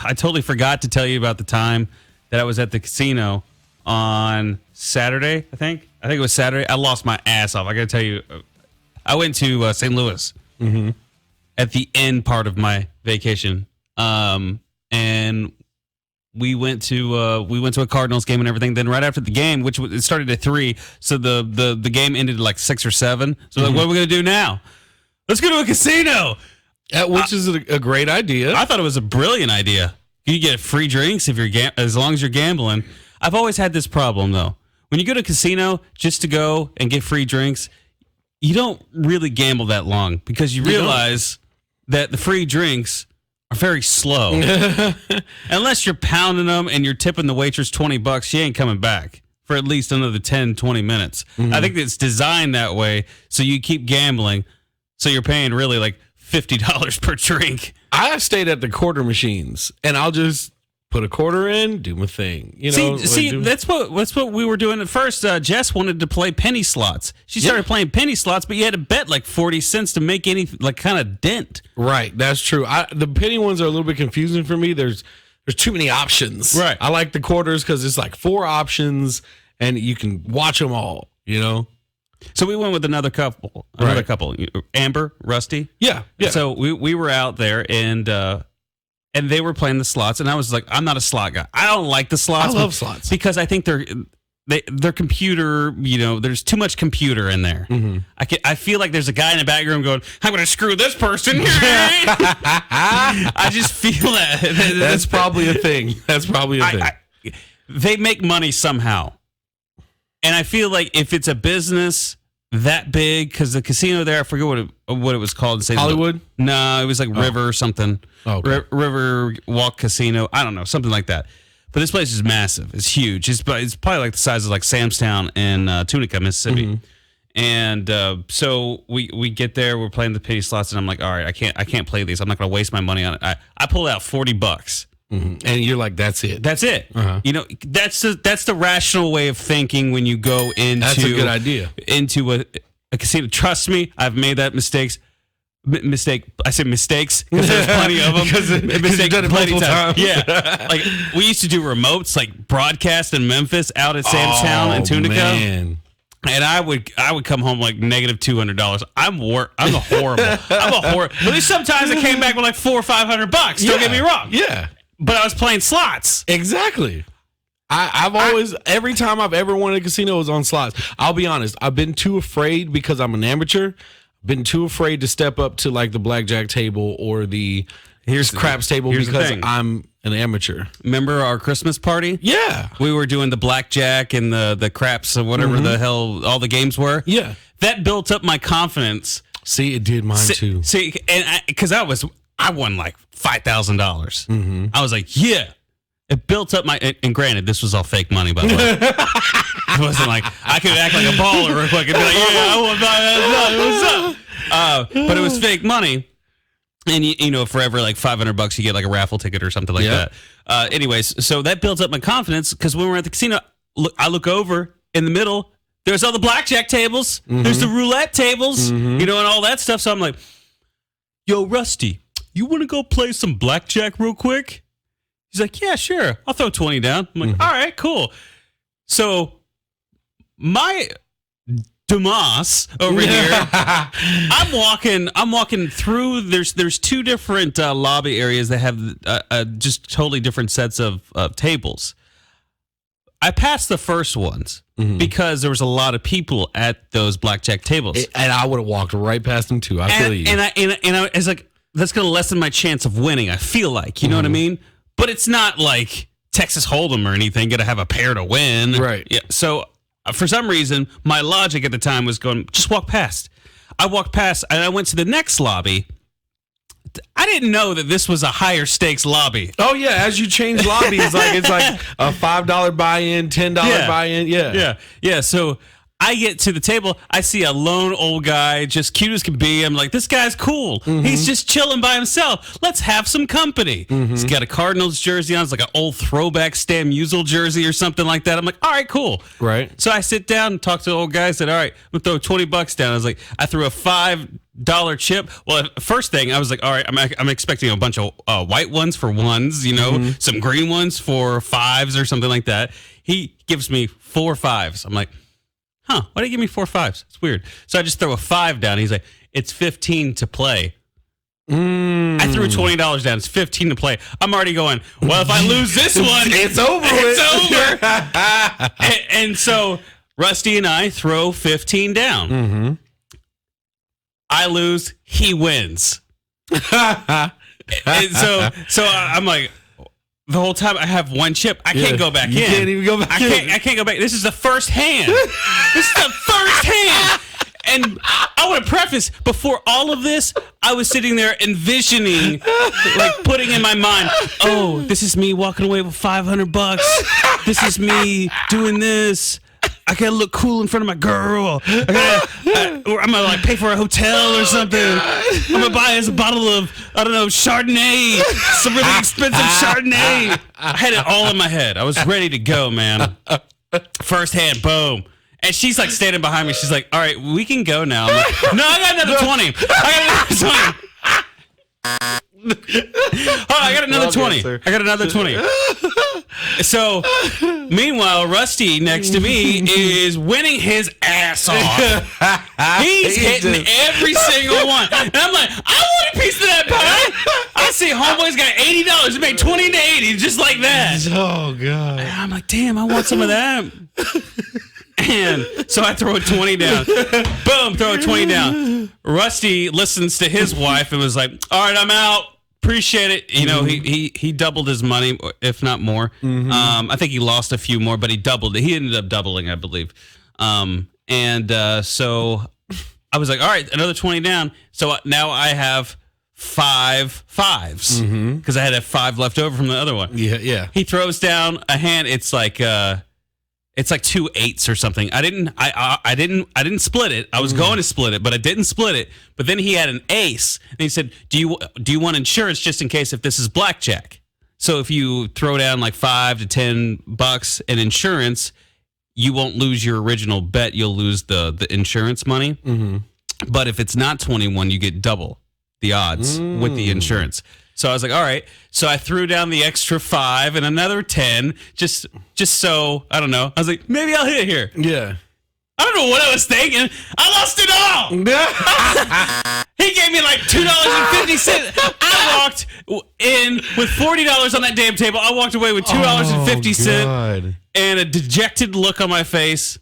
I totally forgot to tell you about the time that I was at the casino on Saturday, I think it was Saturday. I lost my ass off. I got to tell you, I went to St. Louis at the end part of my vacation. And we went to a Cardinals game and everything. Then right after the game, which it started at 3, so the game ended at like 6 or 7. So like, what are we gonna do now? Let's go to a casino, which is a great idea. I thought it was a brilliant idea. You get free drinks if you're as long as you're gambling. I've always had this problem though. When you go to a casino just to go and get free drinks, you don't really gamble that long because you realize that the free drinks are very slow. Unless you're pounding them and you're tipping the waitress $20, she ain't coming back for at least another 10, 20 minutes. I think it's designed that way so you keep gambling, so you're paying really like $50 per drink. I stayed at the quarter machines, and I'll just put a quarter in, do my thing. You know, that's what we were doing at first. Jess wanted to play penny slots. She started playing penny slots, but you had to bet like 40 cents to make any like kind of dent. Right, that's true. The penny ones are a little bit confusing for me. There's too many options. Right. I like the quarters because it's like 4 options, and you can watch them all. You know. So we went with another couple, Amber, Rusty. Yeah. So we were out there and they were playing the slots, and I was like, I'm not a slot guy. I don't like the slots. I love slots because I think they're computer. You know, there's too much computer in there. I feel like there's a guy in the back room going, I'm going to screw this person. I just feel that. That's probably a thing. They make money somehow. And I feel like if it's a business that big, because the casino there, I forget what it was called. Hollywood? No, it was like River something. Oh, okay. River Walk Casino. I don't know, something like that. But this place is massive. It's huge. It's probably like the size of like Sam's Town in Tunica, Mississippi. And so we get there. We're playing the penny slots, and I'm like, all right, I can't play these. I'm not going to waste my money on it. I pulled out $40. And you're like, that's it. That's it. You know, that's the rational way of thinking when you go into. That's a good idea. Into a casino. Trust me, I've made that mistake. I said mistakes because there's plenty of them. Because you've done it multiple times. Yeah, like we used to do remotes, like broadcast in Memphis, out at Sam's Town and Tunica. Man. And I would come home like negative $200. I'm horrible. But there's sometimes I came back with like $400 or $500. Don't get me wrong. Yeah. But I was playing slots. Exactly. I've always, every time I've ever won a casino, it was on slots. I'll be honest. I've been too afraid because I'm an amateur. Been too afraid to step up to like the blackjack table or the craps table because I'm an amateur. Remember our Christmas party? Yeah. We were doing the blackjack and the craps or whatever the hell all the games were. Yeah. That built up my confidence. See, it did mine too. See, and because I won like $5,000. I was like, yeah. It built up my, and granted, this was all fake money, by the way. It wasn't like I could act like a baller real quick and be like, yeah, I won $5,000. What's up? But it was fake money. And, you know, for every like $500, you get like a raffle ticket or something like that. Anyways, so that built up my confidence because when we're at the casino, I look over in the middle. There's all the blackjack tables. There's the roulette tables, you know, and all that stuff. So I'm like, yo, Rusty, you want to go play some blackjack real quick? He's like, yeah, sure. I'll throw 20 down. I'm like, all right, cool. So my Dumas over here, I'm walking through. There's 2 different lobby areas that have just totally different sets of tables. I passed the first ones because there was a lot of people at those blackjack tables, and I would have walked right past them too. I feel you. And I was like, that's going to lessen my chance of winning. I feel like, you know what I mean? But it's not like Texas Hold'em or anything. Got to have a pair to win, right? Yeah. So for some reason, my logic at the time was going, just walk past. I walked past, and I went to the next lobby. I didn't know that this was a higher stakes lobby. Oh yeah, as you change lobbies, it's like a $5 buy-in, $10 buy-in. Yeah. So I get to the table. I see a lone old guy, just cute as can be. I'm like, this guy's cool. He's just chilling by himself. Let's have some company. He's got a Cardinals jersey on. It's like an old throwback Stan Musial jersey or something like that. I'm like, all right, cool. Right. So I sit down and talk to the old guy. I said, all right, I'm going to throw $20 down. I was like, I threw a $5 chip. Well, first thing, I was like, all right, I'm expecting a bunch of white ones for ones, some green ones for fives or something like that. He gives me 4 5s. I'm like, why did he give me 4 5s? It's weird. So I just throw a 5 down. He's like, it's 15 to play. I threw $20 down. It's 15 to play. I'm already going, well, if I lose this one, it's over. It's over. and so Rusty and I throw 15 down. I lose. He wins. And so I'm like, the whole time I have one chip. I can't go back in. You can't even go back in. I can't go back. This is the first hand. This is the first hand. And I want to preface, before all of this, I was sitting there envisioning, like putting in my mind, oh, this is me walking away with $500. This is me doing this. I gotta look cool in front of my girl. I'm gonna like pay for a hotel or something. I'm gonna buy us a bottle of, I don't know, Chardonnay, some really expensive Chardonnay. I had it all in my head. I was ready to go, man. First hand, boom. And she's like standing behind me. She's like, all right, we can go now. I'm like, no, I got another 20. I got another 20. I got another 20. So, meanwhile, Rusty next to me is winning his ass off. He's hitting every single one. And I'm like, I want a piece of that pie. I see homeboy's got $80. He made 20 to 80 just like that. Oh, God. And I'm like, damn, I want some of that. And so I throw a 20 down. Boom, throw a 20 down. Rusty listens to his wife and was like, all right, I'm out. Appreciate it. He doubled his money, if not more. I think he lost a few more, but he doubled it. He ended up doubling, I believe. So I was like, all right, another 20 down. So now I have 5 5s because I had a 5 left over from the other one. Yeah. He throws down a hand. It's like 2 8s or something. I didn't split it. I was going to split it, but I didn't split it. But then he had an ace, and he said, "Do you want insurance just in case if this is blackjack? So if you throw down like $5 to $10 in insurance, you won't lose your original bet. You'll lose the insurance money. But if it's not 21, you get double the odds with the insurance." So I was like, all right. So I threw down the extra 5 and another 10, just so, I don't know. I was like, maybe I'll hit here. Yeah. I don't know what I was thinking. I lost it all. He gave me like $2.50. I walked in with $40 on that damn table. I walked away with $2.50 and a dejected look on my face.